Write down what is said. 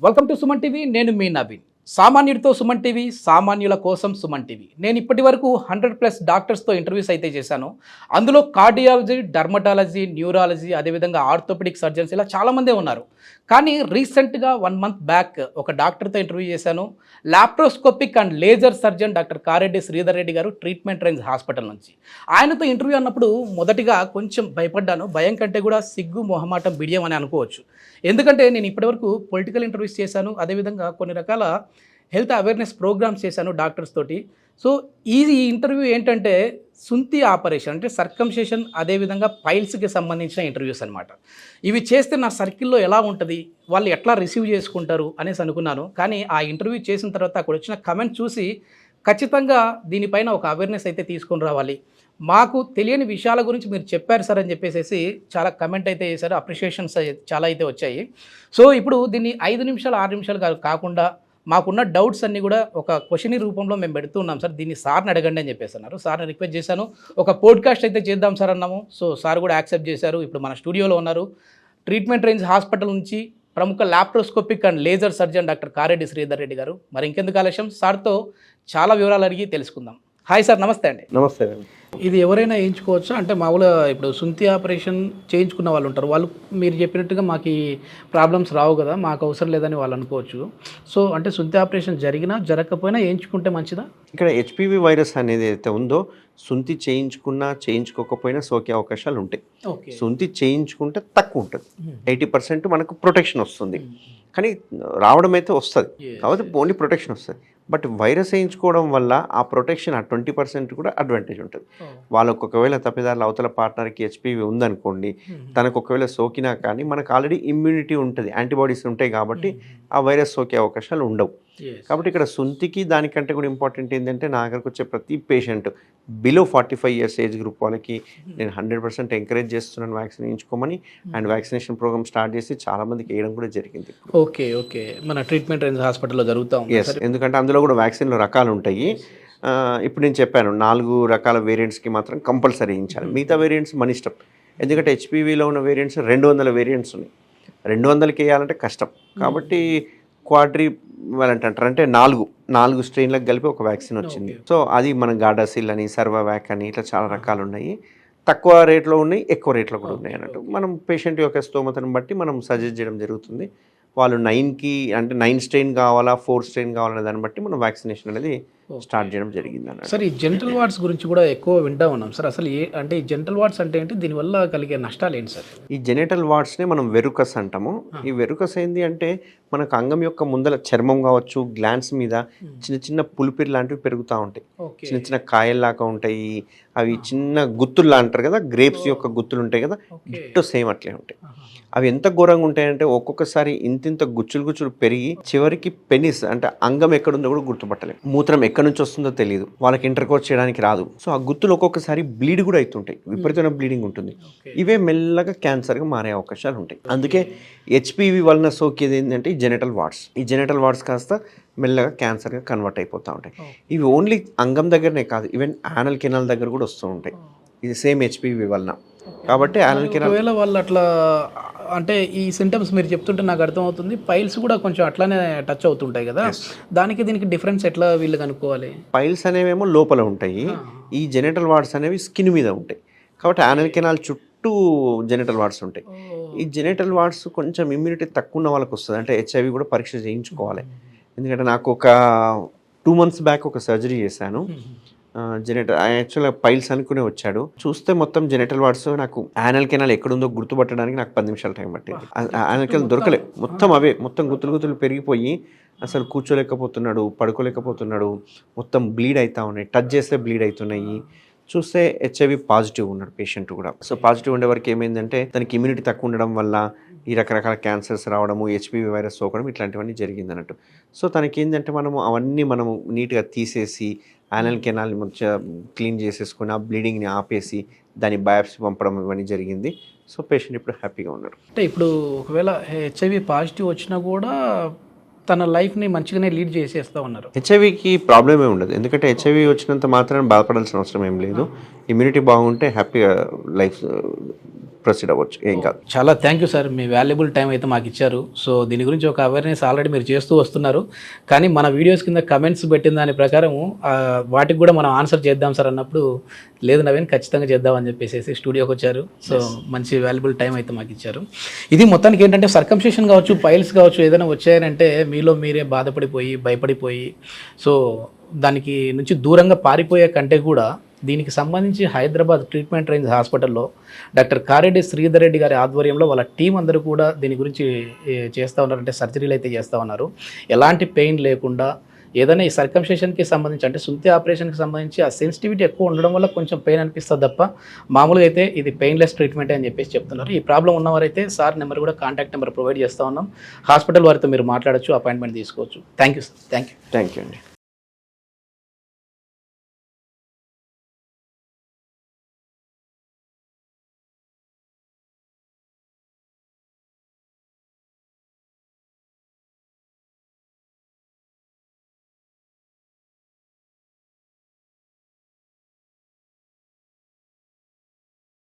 Welcome to Suman TV. నేను మీ Naveen. సామాన్యుడితో Suman TV, సామాన్యుల కోసం సుమన్ టీవీ. నేను ఇప్పటి వరకు 100+ డాక్టర్స్తో ఇంటర్వ్యూస్ అయితే చేశాను. అందులో కార్డియాలజీ, డర్మటాలజీ, న్యూరాలజీ, అదేవిధంగా ఆర్థోపెడిక్ సర్జన్స్ ఇలా చాలామందే ఉన్నారు. కానీ రీసెంట్గా 1 మంత్ బ్యాక్ ఒక డాక్టర్తో ఇంటర్వ్యూ చేశాను. Laparoscopic and laser surgeon doctor Kareddy Sridhar Reddy garu, treatment range hospital నుంచి. ఆయనతో ఇంటర్వ్యూ అన్నప్పుడు మొదటిగా కొంచెం భయపడ్డాను. భయం కంటే కూడా సిగ్గు, మొహమాటం, బిడియం అని అనుకోవచ్చు. ఎందుకంటే నేను ఇప్పటివరకు పొలిటికల్ ఇంటర్వ్యూస్ చేశాను, అదేవిధంగా కొన్ని రకాల హెల్త్ అవేర్నెస్ ప్రోగ్రామ్స్ చేశాను డాక్టర్స్ తోటి. సో ఈ ఇంటర్వ్యూ ఏంటంటే సుంతి ఆపరేషన్ అంటే సర్కంసేషన్, అదేవిధంగా పైల్స్కి సంబంధించిన ఇంటర్వ్యూస్ అనమాట. ఇవి చేస్తే నా సర్కిల్లో ఎలా ఉంటుంది, వాళ్ళు ఎట్లా రిసీవ్ చేసుకుంటారు అనేసి అనుకున్నాను. కానీ ఆ ఇంటర్వ్యూ చేసిన తర్వాత అక్కడ వచ్చిన కమెంట్ చూసి ఖచ్చితంగా దీనిపైన ఒక అవేర్నెస్ అయితే తీసుకొని రావాలి, మాకు తెలియని విషయాల గురించి మీరు చెప్పారు సార్ అని చెప్పేసి చాలా కమెంట్ అయితే చేశారు. అప్రిషియేషన్స్ చాలా అయితే వచ్చాయి. సో ఇప్పుడు దీన్ని 5 నిమిషాలు 6 నిమిషాలు కాకుండా మాకున్న డౌట్స్ అన్నీ కూడా ఒక క్వశ్చన్ రూపంలో మేము పెడుతూ ఉన్నాం సార్, దీన్ని సార్ని అడగండి అని చెప్పేసి అన్నారు. సార్ని రిక్వెస్ట్ చేశాను, ఒక పోడ్కాస్ట్ అయితే చేద్దాం సార్ అన్నాము. సో సార్ కూడా యాక్సెప్ట్ చేశారు. ఇప్పుడు మన స్టూడియోలో ఉన్నారు. ట్రీట్మెంట్ రేంజ్ హాస్పిటల్ నుంచి ప్రముఖ laparoscopic and laser surgeon doctor Kareddy Sridhar Reddy garu. మరి ఇంకెందుకు ఆలస్యం, సార్తో చాలా వివరాలు అడిగి తెలుసుకుందాం. హాయ్ సార్, నమస్తే అండి. నమస్తే అండి. ఇది ఎవరైనా వేయించుకోవచ్చా? అంటే మామూలుగా ఇప్పుడు సుంతి ఆపరేషన్ చేయించుకున్న వాళ్ళు ఉంటారు, వాళ్ళు మీరు చెప్పినట్టుగా మాకు ఈ ప్రాబ్లమ్స్ రావు కదా, మాకు అవసరం లేదని వాళ్ళు అనుకోవచ్చు. సో అంటే సుంతి ఆపరేషన్ జరిగినా జరగకపోయినా వేయించుకుంటే మంచిదా? ఇక్కడ హెచ్పివి వైరస్ అనేది అయితే ఉందో సుంతి చేయించుకున్నా చేయించుకోకపోయినా సోకే అవకాశాలు ఉంటాయి. సుంతి చేయించుకుంటే తక్కువ ఉంటుంది, 80% మనకు ప్రొటెక్షన్ వస్తుంది. కానీ రావడం అయితే వస్తుంది, కాబట్టి ఓన్లీ ప్రొటెక్షన్ వస్తుంది. బట్ వైరస్ వేయించుకోవడం వల్ల ఆ ప్రొటెక్షన్ ఆ 20% కూడా అడ్వాంటేజ్ ఉంటుంది. వాళ్ళకు ఒకవేళ తప్పిదారుల అవతల పార్ట్నర్కి హెచ్పివి ఉందనుకోండి, తనకు ఒకవేళ సోకినా కానీ మనకు ఆల్రెడీ ఇమ్యూనిటీ ఉంటుంది, యాంటీబాడీస్ ఉంటాయి, కాబట్టి ఆ వైరస్ సోకే అవకాశాలు ఉండవు. కాబట్టి ఇక్కడ సుంతికి దానికంటే కూడా ఇంపార్టెంట్ ఏంటంటే, నా దగ్గరకు వచ్చే ప్రతి patient below 45 years age group వాళ్ళకి నేను 100% ఎంకరేజ్ చేస్తున్నాను వ్యాక్సిన్ వేయించుకోమని. అండ్ వ్యాక్సినేషన్ ప్రోగ్రామ్ స్టార్ట్ చేసి చాలామందికి వేయడం కూడా జరిగింది. ఓకే ఓకే మన ట్రీట్మెంట్ రేంజ్ హాస్పిటల్లో జరుగుతూ ఉంది. ఎస్, ఎందుకంటే అందులో కూడా వ్యాక్సిన్లో రకాలు ఉంటాయి. ఇప్పుడు నేను చెప్పాను 4 రకాల వేరియంట్స్కి మాత్రం కంపల్సరీ వేయించాలి. మిగతా వేరియంట్స్ మన ఇష్టం. ఎందుకంటే హెచ్పివిలో ఉన్న వేరియంట్స్ 200 వేరియంట్స్ ఉన్నాయి. 200కి వేయాలంటే కష్టం. కాబట్టి క్వాడ్రీ వాలెంట్ అంటారు, అంటే 4 స్ట్రెయిన్లకు కలిపి ఒక వ్యాక్సిన్ వచ్చింది. సో అది మన గాడాసిల్ అని, సర్వావ్యాక్ అని, ఇట్లా చాలా రకాలు ఉన్నాయి. తక్కువ రేట్లో ఉన్నాయి, ఎక్కువ రేట్లో కూడా ఉన్నాయి అన్నట్టు. మనం పేషెంట్ యొక్క స్తోమతను బట్టి మనం సజెస్ట్ చేయడం జరుగుతుంది. వాళ్ళు 9కి అంటే 9 స్ట్రెయిన్ కావాలా, 4 స్ట్రెయిన్ కావాలనే దాన్ని బట్టి మనం వ్యాక్సినేషన్ అనేది స్టార్ట్ చేయడం జరిగింది అన్నట్టు. సార్ ఈ జెనిటల్ వార్డ్స్ గురించి కూడా ఎక్కువ వింటా ఉన్నాం సార్. అసలు అంటే ఈ జెనిటల్ వార్డ్స్ అంటే ఏంటి, దీనివల్ల కలిగే నష్టాలు ఏంటి సార్? ఈ జెనిటల్ వార్డ్స్నే మనం వెరుకస్ అంటాము. ఈ వెరుకస్ ఏంది అంటే మనకు అంగం యొక్క ముందల చర్మం కావచ్చు, గ్లాండ్స్ మీద చిన్న చిన్న పులిపిరి లాంటివి పెరుగుతూ ఉంటాయి. చిన్న చిన్న కాయల్లాగా ఉంటాయి. అవి చిన్న గుత్తుల్లా అంటారు కదా, గ్రేప్స్ యొక్క గుత్తులు ఉంటాయి కదా, డిట్టో సేమ్ అట్లే ఉంటాయి. అవి ఎంత ఘోరంగా ఉంటాయంటే ఒక్కొక్కసారి ఇంతింత గుచ్చులు పెరిగి చివరికి పెనిస్ అంటే అంగం ఎక్కడుందో కూడా గుర్తుపట్టలేము. మూత్రం ఎక్కడి నుంచి వస్తుందో తెలియదు, వాళ్ళకి ఇంటర్కోర్స్ చేయడానికి రాదు. సో ఆ గుత్తులు ఒక్కొక్కసారి బ్లీడ్ కూడా అవుతుంటాయి, విపరీతమైన బ్లీడింగ్ ఉంటుంది. ఇవే మెల్లగా క్యాన్సర్గా మారే అవకాశాలు ఉంటాయి. అందుకే హెచ్పివి వలన సోకేది ఏంటంటే ఈ జెనిటల్ వార్డ్స్. ఈ జెనిటల్ వార్డ్స్ కాస్త మెల్లగా క్యాన్సర్గా కన్వర్ట్ అయిపోతూ ఉంటాయి. ఇవి ఓన్లీ అంగం దగ్గరనే కాదు, ఈవెన్ యానల్ కెనాల్ దగ్గర కూడా వస్తూ ఉంటాయి. ఇది సేమ్ హెచ్పివి వలన. కాబట్టి యానల్ కెనాల్ ఒకవేళ వాళ్ళు అట్లా అంటే ఈ సింటమ్స్ మీరు చెప్తుంటే నాకు అర్థమవుతుంది, పైల్స్ కూడా కొంచెం అట్లానే టచ్ అవుతుంటాయి కదా, దానికి దీనికి డిఫరెన్స్ ఎట్లా వీళ్ళు కనుక్కోవాలి? పైల్స్ అనేవేమో లోపల ఉంటాయి, ఈ జెనిటల్ వార్డ్స్ అనేవి స్కిన్ మీద ఉంటాయి. కాబట్టి యానల్ కెనాల్ చుట్టూ జెనిటల్ వార్డ్స్ ఉంటాయి. ఈ జెనిటల్ వార్డ్స్ కొంచెం ఇమ్యూనిటీ తక్కువ ఉన్న వాళ్ళకి వస్తుంది, అంటే హెచ్ఐవి కూడా పరీక్ష చేయించుకోవాలి. ఎందుకంటే నాకు ఒక 2 months బ్యాక్ ఒక సర్జరీ చేశాను. యాక్చువల్గా పైల్స్ అనుకునే వచ్చాడు, చూస్తే మొత్తం జెనిటల్ వార్డ్స్. నాకు యానల్ కెనాల్ ఎక్కడుందో గుర్తుపట్టడానికి నాకు 10 నిమిషాలు టైం పట్టింది. యానల్ కెనాల్ దొరకలే, మొత్తం అవే మొత్తం గుత్తులు పెరిగిపోయి అసలు కూర్చోలేకపోతున్నాడు, పడుకోలేకపోతున్నాడు, మొత్తం బ్లీడ్ అవుతా ఉన్నాయి, టచ్ చేస్తే బ్లీడ్ అవుతున్నాయి. చూస్తే హెచ్ఐవి పాజిటివ్ ఉన్నాడు పేషెంట్ కూడా. సో పాజిటివ్ ఉండే వరకు ఏమైందంటే దానికి ఇమ్యూనిటీ తక్కువ ఉండడం వల్ల ఈ రకరకాల క్యాన్సర్స్ రావడము, హెచ్పివి వైరస్ సోకడం, ఇట్లాంటివన్నీ జరిగింది అన్నట్టు. సో తనకి ఏంటంటే మనము నీట్గా తీసేసి యానల్ కెనాల్ని మంచిగా క్లీన్ చేసేసుకుని ఆ బ్లీడింగ్ని ఆపేసి దాన్ని బయాప్సీ పంపడం ఇవన్నీ జరిగింది. సో పేషెంట్ ఇప్పుడు హ్యాపీగా ఉన్నాడు. అంటే ఇప్పుడు ఒకవేళ హెచ్ఐవి పాజిటివ్ వచ్చినా కూడా తన లైఫ్ని మంచిగానే లీడ్ చేసేస్తూ ఉన్నారు. హెచ్ఐవికి ప్రాబ్లమే ఉండదు, ఎందుకంటే హెచ్ఐవి వచ్చినంత మాత్రం బాధపడాల్సిన అవసరం ఏం లేదు. ఇమ్యూనిటీ బాగుంటే హ్యాపీగా లైఫ్ ప్రొసీడ్ అవ్వచ్చు, ఏం కాదు. చాలా thank you sir, me valuable time అయితే మాకు ఇచ్చారు. సో దీని గురించి ఒక అవేర్నెస్ ఆల్రెడీ మీరు చేస్తూ వస్తున్నారు, కానీ మన వీడియోస్ కింద కమెంట్స్ పెట్టిన దాని ప్రకారం వాటికి కూడా మనం ఆన్సర్ చేద్దాం సార్ అన్నప్పుడు, లేదు నవీన్ ఖచ్చితంగా చేద్దామని చెప్పేసి స్టూడియోకి వచ్చారు. సో మంచి వాల్యుబుల్ టైం అయితే మాకు ఇచ్చారు. ఇది మొత్తానికి ఏంటంటే సర్కంషేషన్ కావచ్చు, పైల్స్ కావచ్చు, ఏదైనా వచ్చాయనంటే మీలో మీరే బాధపడిపోయి భయపడిపోయి సో దానికి నుంచి దూరంగా పారిపోయే కంటే కూడా దీనికి సంబంధించి హైదరాబాద్ ట్రీట్మెంట్ రేంజ్ హాస్పిటల్లో డాక్టర్ కారెడ్డి శ్రీధర్ రెడ్డి గారి ఆధ్వర్యంలో వాళ్ళ టీం అందరూ కూడా దీని గురించి చేస్తూ ఉన్నారు. అంటే సర్జరీలు అయితే చేస్తూ ఉన్నారు, ఎలాంటి పెయిన్ లేకుండా. ఏదైనా ఈ సర్కంషేషన్కి సంబంధించి అంటే సుంతి ఆపరేషన్కి సంబంధించి ఆ సెన్సిటివిటీ ఎక్కువ ఉండడం వల్ల కొంచెం పెయిన్ అనిపిస్తుంది తప్ప మామూలుగా అయితే ఇది పెయిన్లెస్ ట్రీట్మెంట్ అని చెప్పేసి చెప్తున్నారు. ఈ ప్రాబ్లం ఉన్నవారైతే సార్ నెంబర్ కూడా కాంటాక్ట్ నెంబర్ ప్రొవైడ్ చేస్తూ ఉన్నాం, హాస్పిటల్ వారితో మీరు మాట్లాడచ్చు, అపాయింట్మెంట్ తీసుకోవచ్చు. Thank you sir, thank you అండి.